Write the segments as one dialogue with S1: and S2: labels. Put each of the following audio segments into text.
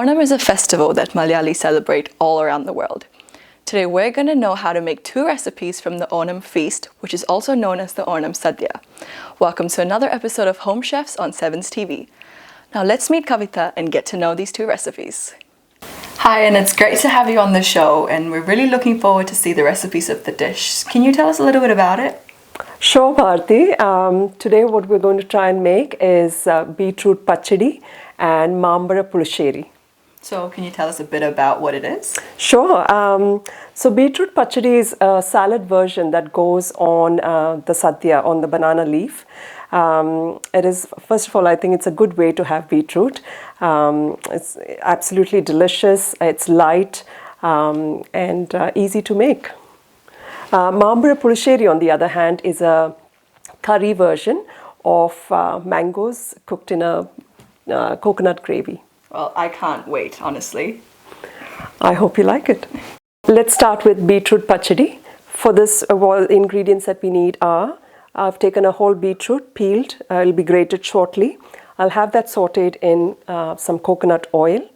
S1: Onam is a festival that Malayalis celebrate all around the world. Today we're going to know how to make 2 recipes from the Onam feast, which is also known as the Onam Sadhya. Welcome to another episode of Home Chefs on Sevenz TV. Now let's meet Kavitha and get to know these 2 recipes. Hi, and it's great to have you on the show, and we're really looking forward to see the recipes of the dish. Can you tell us a little bit about it?
S2: Sure, Bharati. Today what we're going to try and make is Beetroot Pachadi and Mambazha purushari.
S1: So can you tell us a bit about what it is?
S2: Sure. So Beetroot Pachadi is a salad version that goes on the Sadhya, on the banana leaf. It is, first of all, I think it's a good way to have beetroot. It's absolutely delicious, it's light and easy to make. Mambazha purushari, on the other hand, is a curry version of mangoes cooked in a coconut gravy.
S1: Well, I can't wait, honestly.
S2: I hope you like it. Let's start with beetroot pachadi. For this, ingredients that we need are, I've taken a whole beetroot, peeled, it'll be grated shortly. I'll have that sauteed in some coconut oil.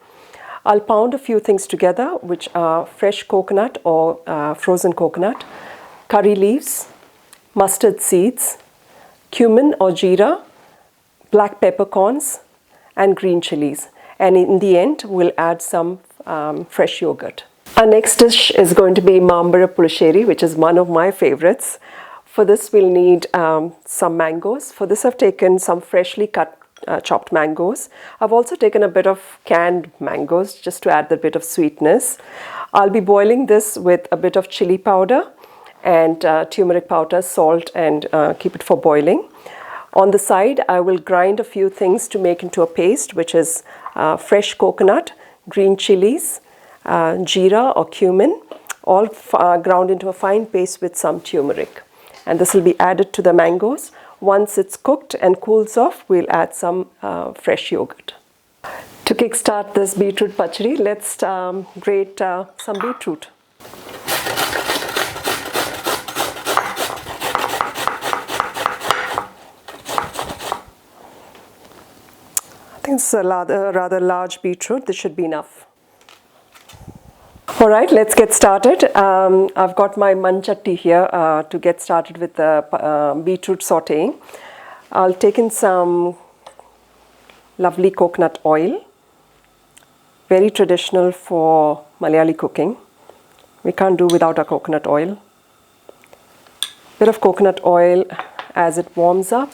S2: I'll pound a few things together, which are fresh coconut or frozen coconut, curry leaves, mustard seeds, cumin or jeera, black peppercorns, and green chilies. And in the end, we'll add some fresh yogurt. Our next dish is going to be Mambazha purushari, which is one of my favorites. For this, we'll need some mangoes. For this, I've taken some freshly cut chopped mangoes. I've also taken a bit of canned mangoes just to add a bit of sweetness. I'll be boiling this with a bit of chili powder and turmeric powder, salt, and keep it for boiling. On the side, I will grind a few things to make into a paste, which is fresh coconut, green chilies, jeera or cumin, all ground into a fine paste with some turmeric. And this will be added to the mangoes. Once it's cooked and cools off, we'll add some fresh yogurt. To kickstart this beetroot pachadi, let's grate some beetroot. I think it's a rather large beetroot. This should be enough. All right, let's get started. I've got my manchatti here to get started with the beetroot sauteing. I'll take in some lovely coconut oil, very traditional for Malayali cooking. We can't do without our coconut oil. Bit of coconut oil as it warms up.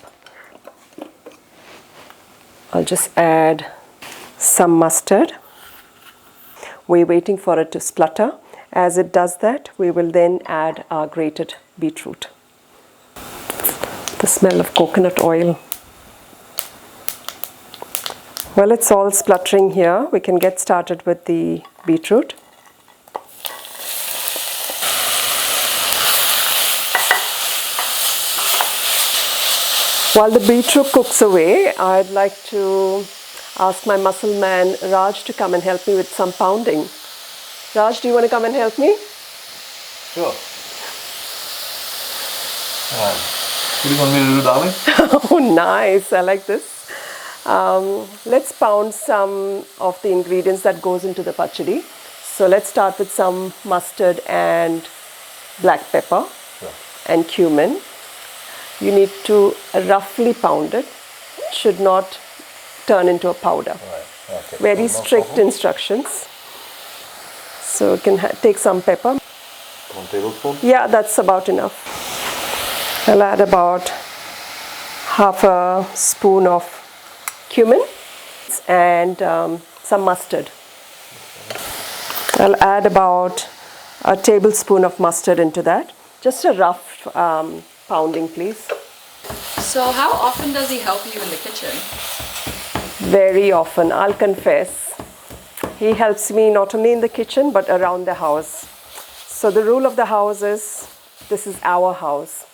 S2: I'll just add some mustard. We're waiting for it to splutter. As it does that, we will then add our grated beetroot. The smell of coconut oil. Well, it's all spluttering here. We can get started with the beetroot. While the beetroot cooks away, I'd like to ask my muscle man Raj to come and help me with some pounding. Raj, do you want to come and help me?
S3: Sure. What do you want me to do, darling?
S2: Oh, nice. I like this. Let's pound some of the ingredients that goes into the pachadi. So let's start with some mustard and black pepper and cumin. You need to roughly pound it. It should not turn into a powder.
S3: Right. Okay.
S2: Very strict instructions. So you can take some pepper.
S3: 1 tablespoon?
S2: Yeah, that's about enough. I'll add about half a spoon of cumin and some mustard. I'll add about a tablespoon of mustard into that. Just a rough pounding, please.
S1: So how often does he help you in the kitchen?
S2: Very often, I'll confess. He helps me not only in the kitchen but around the house. So the rule of the house is, this is our house.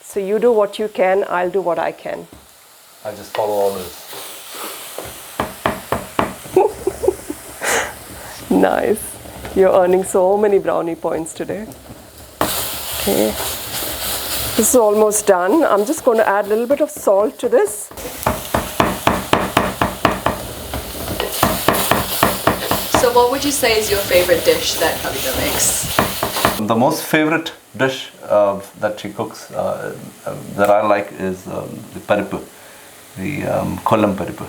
S2: So you do what you can, I'll do what I can.
S3: I just follow orders.
S2: Nice. You're earning so many brownie points today. Okay. This is almost done. I'm just going to add a little bit of salt to this.
S1: So what would you say is your favorite dish that Kavitha makes?
S3: The most favorite dish that she cooks that I like is the paripu, the kollam paripu.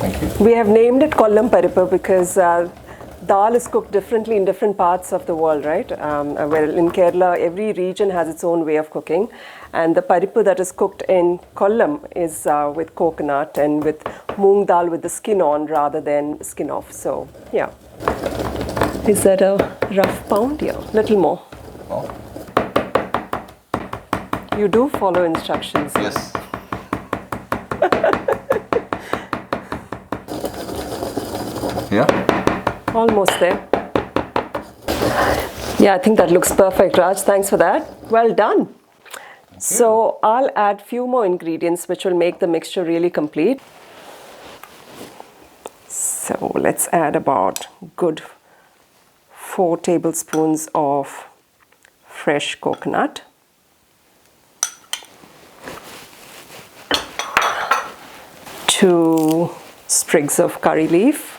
S3: Thank you.
S2: We have named it kollam paripu because dal is cooked differently in different parts of the world, right? Well, in Kerala, every region has its own way of cooking. And the paripu that is cooked in kollam is with coconut and with moong dal with the skin on rather than skin off. So, yeah. Is that a rough pound? Yeah, little more.
S3: Oh,
S2: You do follow instructions.
S3: yes. Yeah.
S2: Almost there. Yeah, I think that looks perfect, Raj. Thanks for that. Well done. So I'll add few more ingredients which will make the mixture really complete. So let's add about good 4 tablespoons of fresh coconut. 2 sprigs of curry leaf.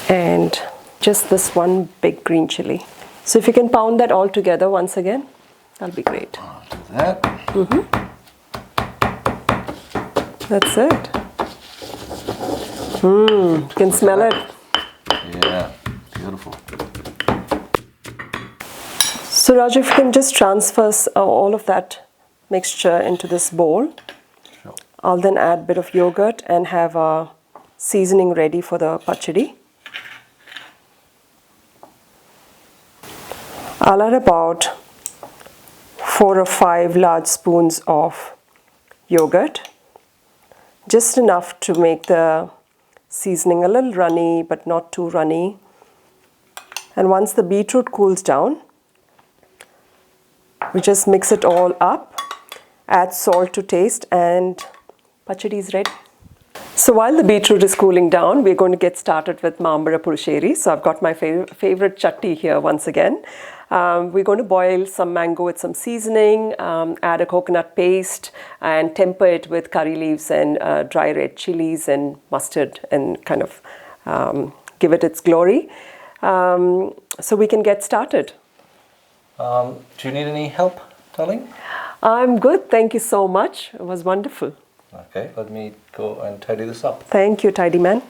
S2: And just this one big green chili. So if you can pound that all together once again, that'll be great.
S3: I'll do that.
S2: That's it. You can smell it.
S3: Yeah, beautiful.
S2: So Raju, if you can just transfer all of that mixture into this bowl.
S3: Sure.
S2: I'll then add a bit of yogurt and have a seasoning ready for the pachadi. I'll add about 4 or 5 large spoons of yogurt, just enough to make the seasoning a little runny but not too runny. And once the beetroot cools down, we just mix it all up, add salt to taste, and pachadi is ready. So while the beetroot is cooling down, we're going to get started with Mambazha purushari. So I've got my favorite chutney here once again. We're going to boil some mango with some seasoning, add a coconut paste, and temper it with curry leaves and dry red chilies and mustard, and kind of give it its glory. So we can get started.
S3: Do you need any help, darling?
S2: I'm good, thank you so much. It was wonderful.
S3: Okay, let me go and tidy this up.
S2: Thank you, tidy man.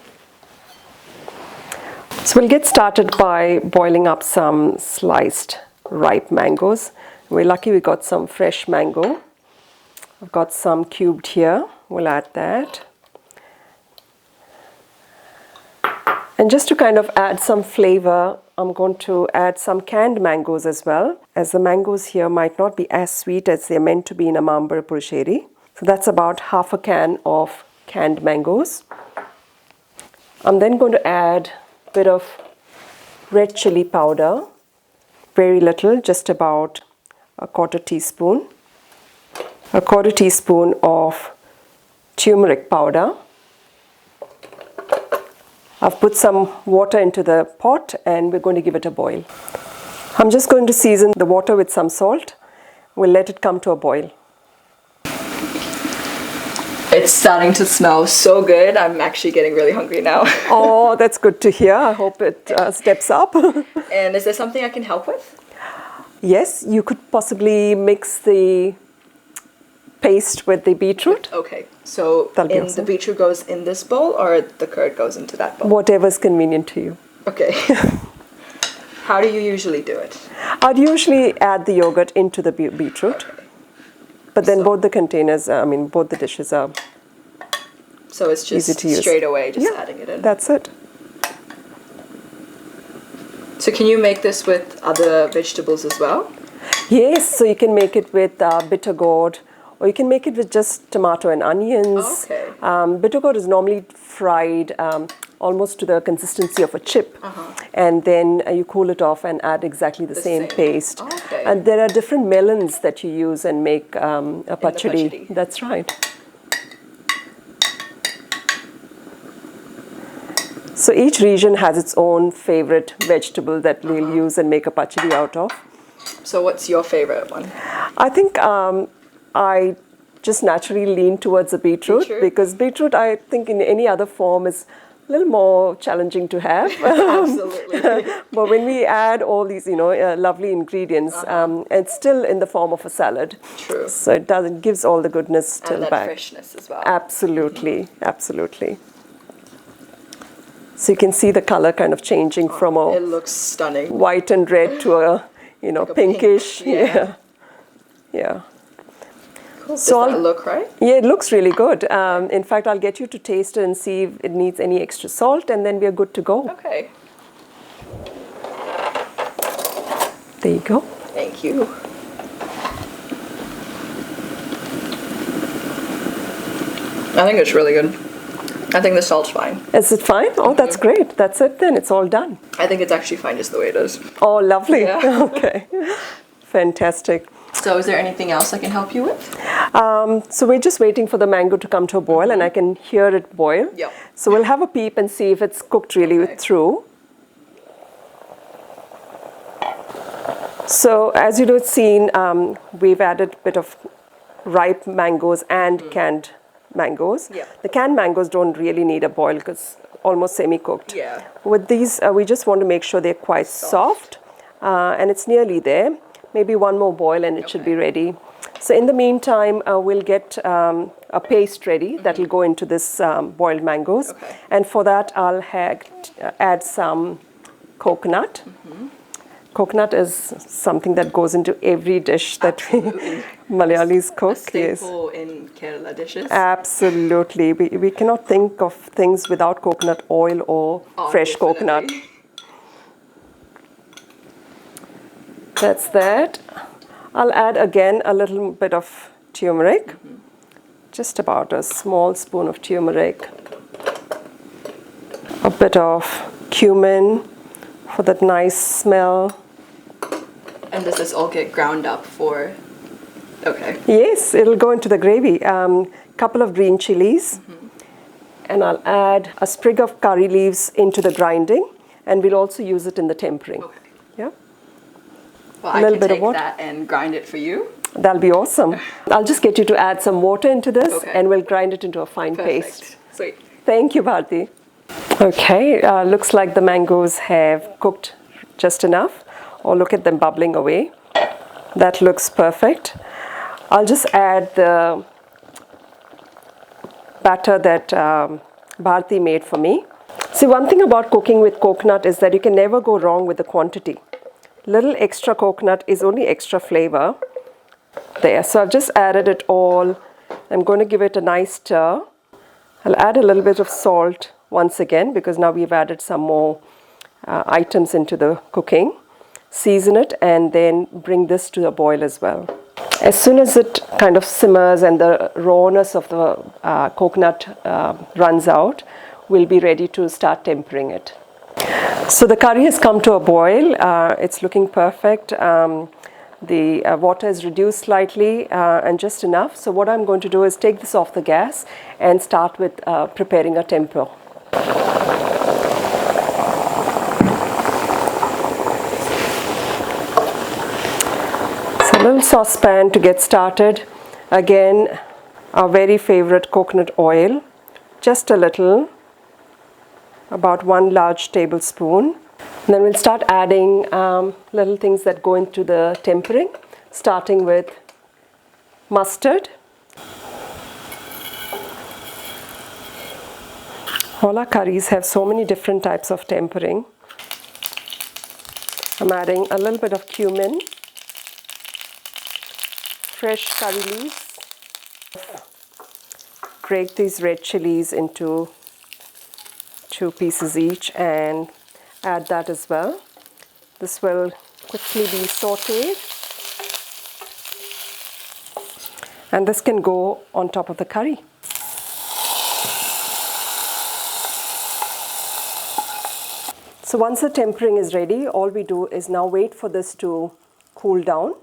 S2: So we'll get started by boiling up some sliced ripe mangoes. We're lucky we got some fresh mango. I've got some cubed here. We'll add that. And just to kind of add some flavor, I'm going to add some canned mangoes as well, as the mangoes here might not be as sweet as they're meant to be in a Mambazha purushari. So that's about half a can of canned mangoes. I'm then going to add a bit of red chili powder, very little, just about a 1/4 teaspoon. A 1/4 teaspoon of turmeric powder. I've put some water into the pot and we're going to give it a boil. I'm just going to season the water with some salt. We'll let it come to a boil.
S1: It's starting to smell so good. I'm actually getting really hungry now.
S2: Oh, that's good to hear. I hope it steps up.
S1: And is there something I can help with?
S2: Yes, you could possibly mix the paste with the beetroot.
S1: Okay, so
S2: That'll be
S1: the
S2: awesome.
S1: beetroot goes in this bowl or the curd goes into that bowl?
S2: Whatever's convenient to you.
S1: Okay. How do you usually do it?
S2: I'd usually add the yogurt into the beetroot.
S1: Okay.
S2: But then
S1: So-
S2: both the containers, both the dishes are
S1: So it's
S2: easy
S1: just
S2: to use.
S1: straight away, just
S2: Yeah,
S1: adding it in.
S2: That's it.
S1: So can you make this with other vegetables as well?
S2: Yes, so you can make it with bitter gourd, or you can make it with just tomato and onions.
S1: Okay.
S2: Bitter gourd is normally fried almost to the consistency of a chip,
S1: Uh-huh.
S2: and then you cool it off and add exactly the same paste.
S1: Okay.
S2: And there are different melons that you use and make a pachadi.
S1: pachadi.
S2: That's right. So each region has its own favorite vegetable that we'll use and make a pachadi out of.
S1: So what's your favorite one?
S2: I think I just naturally lean towards the beetroot,
S1: Beetroot?
S2: because beetroot, I think in any other form is a little more challenging to have.
S1: Absolutely.
S2: But when we add all these, lovely ingredients, it's still in the form of a salad.
S1: True.
S2: So it gives all the goodness still
S1: And that
S2: back.
S1: freshness as well.
S2: Absolutely, absolutely. So you can see the color kind of changing from a
S1: It looks stunning.
S2: white and red to a,
S1: a
S2: pinkish.
S1: pink, yeah.
S2: Yeah.
S1: Cool. Does
S2: So
S1: that look right?
S2: Yeah, it looks really good. In fact, I'll get you to taste it and see if it needs any extra salt, and then we are good to go.
S1: Okay.
S2: There you go.
S1: Thank you. I think it's really good. I think the salt's fine.
S2: Is it fine? Oh, that's great. That's it then. It's all done.
S1: I think it's actually fine just the way it is.
S2: Oh, lovely.
S1: Yeah.
S2: Okay. Fantastic.
S1: So is there anything else I can help you with?
S2: So we're just waiting for the mango to come to a boil, and I can hear it boil.
S1: Yep.
S2: So we'll have a peep and see if it's cooked really
S1: Okay.
S2: through. So as you've seen, we've added a bit of ripe mangoes and canned mangoes.
S1: Yeah.
S2: The canned mangoes don't really need a boil because almost semi-cooked.
S1: Yeah.
S2: With these, we just want to make sure they're quite soft, and it's nearly there. Maybe one more boil and it should be ready. So in the meantime, we'll get a paste ready that will go into this boiled mangoes.
S1: Okay.
S2: And for that, I'll add some coconut. Coconut is something that goes into every dish that we Malayalis cook.
S1: A staple in Kerala dishes.
S2: Absolutely. We cannot think of things without coconut oil or fresh coconut.
S1: Definitely.
S2: That's that. I'll add again a little bit of turmeric. Just about a small spoon of turmeric. A bit of cumin for that nice smell.
S1: And does this all get ground up for... Okay.
S2: Yes, it'll go into the gravy. Couple of green chilies. And I'll add a sprig of curry leaves into the grinding. And we'll also use it in the tempering.
S1: Okay.
S2: Yeah,
S1: Well, I
S2: Little
S1: can
S2: bit of
S1: take
S2: what?
S1: that and grind it for you.
S2: that'll be awesome. I'll just get you to add some water into this,
S1: Okay.
S2: and we'll grind it into a fine
S1: Perfect.
S2: paste.
S1: Sweet.
S2: Thank you, Bharati. Okay, looks like the mangoes have cooked just enough. Oh, look at them bubbling away. That looks perfect. I'll just add the batter that Bharati made for me. See, one thing about cooking with coconut is that you can never go wrong with the quantity. Little extra coconut is only extra flavor there. So I've just added it all. I'm going to give it a nice stir. I'll add a little bit of salt once again because now we've added some more items into the cooking. Season it and then bring this to a boil as well. As soon as it kind of simmers and the rawness of the coconut runs out, we'll be ready to start tempering it. So the curry has come to a boil. It's looking perfect. The water is reduced slightly and just enough. So what I'm going to do is take this off the gas and start with preparing a tempura. So a little saucepan to get started. Again, our very favorite coconut oil. Just a little, about 1 large tablespoon. And then we'll start adding little things that go into the tempering, starting with mustard. All our curries have so many different types of tempering. I'm adding a little bit of cumin, fresh curry leaves. Break these red chilies into 2 pieces each and add that as well. This will quickly be sauteed. And this can go on top of the curry. So once the tempering is ready, all we do is now wait for this to cool down,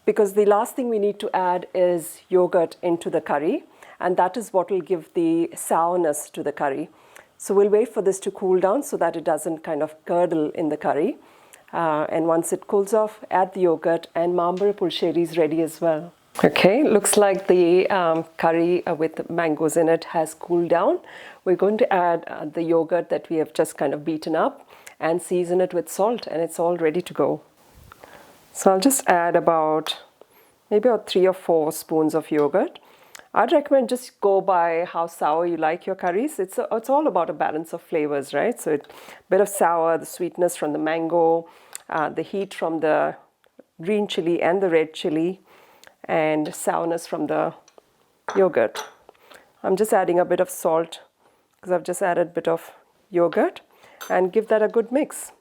S2: because the last thing we need to add is yogurt into the curry, and that is what will give the sourness to the curry. So we'll wait for this to cool down so that it doesn't kind of curdle in the curry. And once it cools off, add the yogurt, and Mambazha Pulissery is ready as well. Okay, looks like the curry with mangoes in it has cooled down. We're going to add the yogurt that we have just kind of beaten up and season it with salt, and it's all ready to go. So I'll just add maybe about 3 or 4 spoons of yogurt. I'd recommend just go by how sour you like your curries. It's all about a balance of flavors, right? So a bit of sour, the sweetness from the mango, the heat from the green chili and the red chili, and sourness from the yogurt. I'm just adding a bit of salt because I've just added a bit of yogurt, and give that a good mix.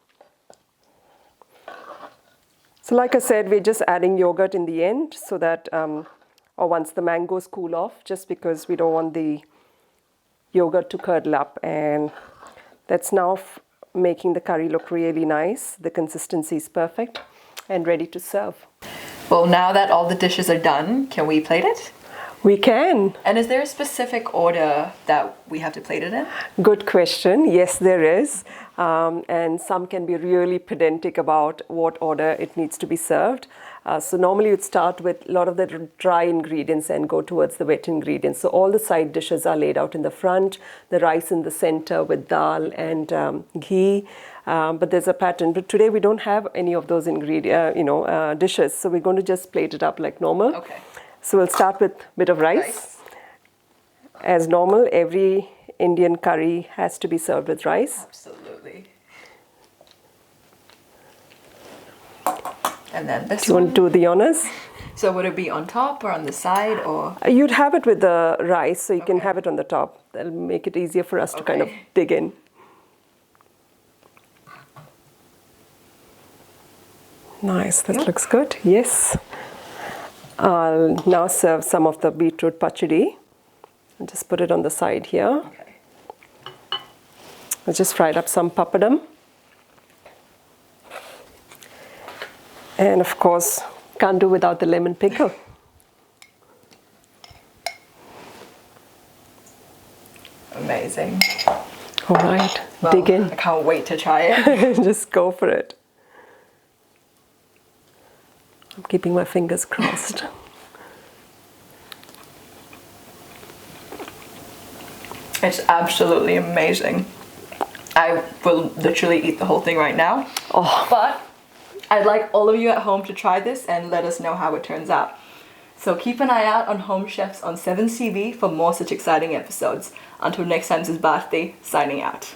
S2: So like I said, we're just adding yogurt in the end so that, or once the mangoes cool off, just because we don't want the yogurt to curdle up. And that's now making the curry look really nice. The consistency is perfect and ready to serve.
S1: Well, now that all the dishes are done, can we plate it?
S2: We can.
S1: And is there a specific order that we have to plate it in?
S2: Good question. Yes, there is. And some can be really pedantic about what order it needs to be served. So normally you'd start with a lot of the dry ingredients and go towards the wet ingredients. So all the side dishes are laid out in the front, the rice in the center with dal and ghee. But there's a pattern. But today we don't have any of those dishes. So we're going to just plate it up like normal.
S1: Okay.
S2: So we'll start with a bit of rice. As normal, every Indian curry has to be served with rice.
S1: Absolutely. And then this
S2: Do you want to do the honors?
S1: So would it be on top or on the side, or?
S2: You'd have it with the rice, so you can have it on the top. That'll make it easier for us to kind of dig in. Nice, that looks good. Yes. I'll now serve some of the beetroot pachadi and just put it on the side here.
S1: Okay.
S2: I just fried up some papadam. And of course, can't do without the lemon pickle.
S1: Amazing.
S2: All right,
S1: Well,
S2: dig in.
S1: I can't wait to try it.
S2: Just go for it. I'm keeping my fingers crossed.
S1: It's absolutely amazing. I will literally eat the whole thing right now.
S2: Oh.
S1: But I'd like all of you at home to try this and let us know how it turns out. So keep an eye out on Home Chefs on Sevenz TV for more such exciting episodes. Until next time, this is Bharati signing out.